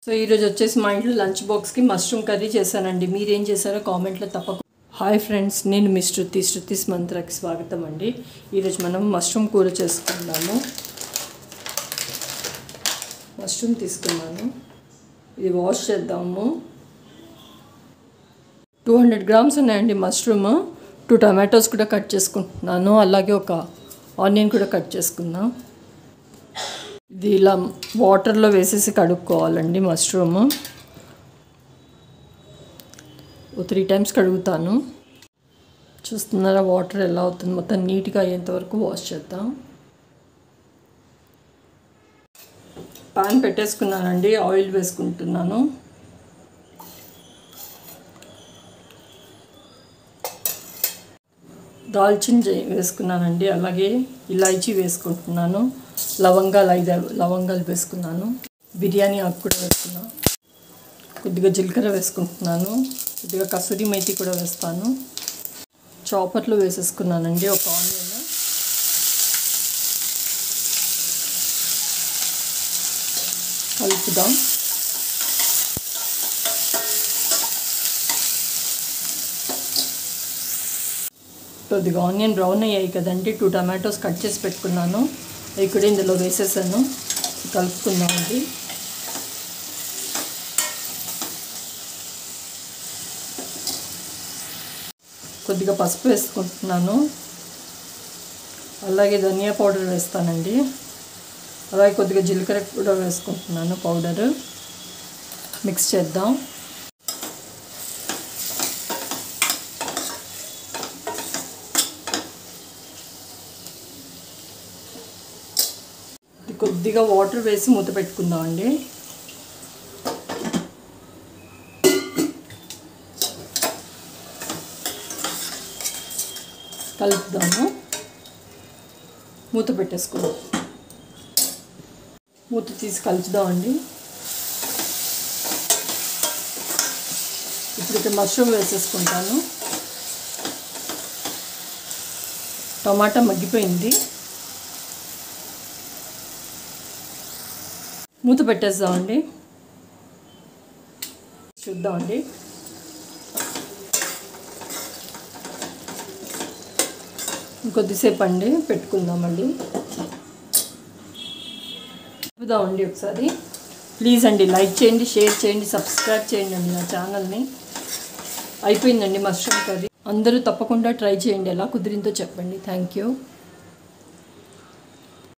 So ఈరోజు వచ్చేసి మా ఇంట్లో లంచ్ బాక్స్కి మష్రూమ్ కర్రీ చేశానండి. మీరేం చేశారో కామెంట్లో తప్పకుండా. హాయ్ ఫ్రెండ్స్, నేను మీ శృతిస్ మంత్రకి స్వాగతం అండి. ఈరోజు మనం మష్రూమ్ కూర చేసుకున్నాము. మష్రూమ్ తీసుకున్నాను, ఇది వాష్ చేద్దాము. 200 గ్రామ్స్ ఉన్నాయండి మష్రూమ్. 2 టమాటోస్ కూడా కట్ చేసుకుంటున్నాను, అలాగే ఒక ఆనియన్ కూడా కట్ చేసుకున్నా. ఇది ఇలా వాటర్లో వేసేసి కడుక్కోవాలండి. Mushroom 3 times కడుగుతాను. చూస్తున్నారా వాటర్ ఎలా అవుతుంది, మొత్తం నీట్గా అయ్యేంత వరకు వాష్ చేద్దాం. పాన్ పెట్టేసుకున్నానండి, ఆయిల్ వేసుకుంటున్నాను. దాల్చిన వేసుకున్నానండి, అలాగే ఇలాచీ వేసుకుంటున్నాను. లవంగాలు 5 లవంగాలు వేసుకున్నాను. బిర్యానీ ఆకు కూడా వేసుకున్నాను. కొద్దిగా జీలకర్ర వేసుకుంటున్నాను, కొద్దిగా కసూరి మేతి కూడా వేస్తాను. చాపర్లో వేసేసుకున్నానండి. ఒక ఆనియన్, కలుపుదాం. కొద్దిగా ఆనియన్ బ్రౌన్ అయ్యాయి కదండి. 2 టమాటోస్ కట్ చేసి పెట్టుకున్నాను, అవి కూడా ఇందులో వేసేసాను. కలుపుకుందామండి. కొద్దిగా పసుపు వేసుకుంటున్నాను, అలాగే ధనియా పౌడర్ వేస్తానండి. అలాగే కొద్దిగా జీలకర్ర కూడా వేసుకుంటున్నాను పౌడరు. మిక్స్ చేద్దాం. కొద్దిగా వాటర్ వేసి మూత పెట్టుకుందామండి. కలుపుదాము. మూత పెట్టేసుకుందాం. మూత తీసి కలుపుదామండి. ఇప్పుడు మష్రూమ్ వేసేసుకుంటాను. టమాటా మగ్గిపోయింది. మూత పెట్టేద్దామండి. చూద్దామండి. ఇంకొద్దిసేపు అండి పెట్టుకుందామండి. చూద్దామండి ఒకసారి. ప్లీజ్ అండి లైక్ చేయండి, షేర్ చేయండి, సబ్స్క్రైబ్ చేయండి అండి నా ఛానల్ని. అయిపోయిందండి మష్రూమ్ కర్రీ. అందరూ తప్పకుండా ట్రై చేయండి, ఎలా కుదిరిందో చెప్పండి. Thank you.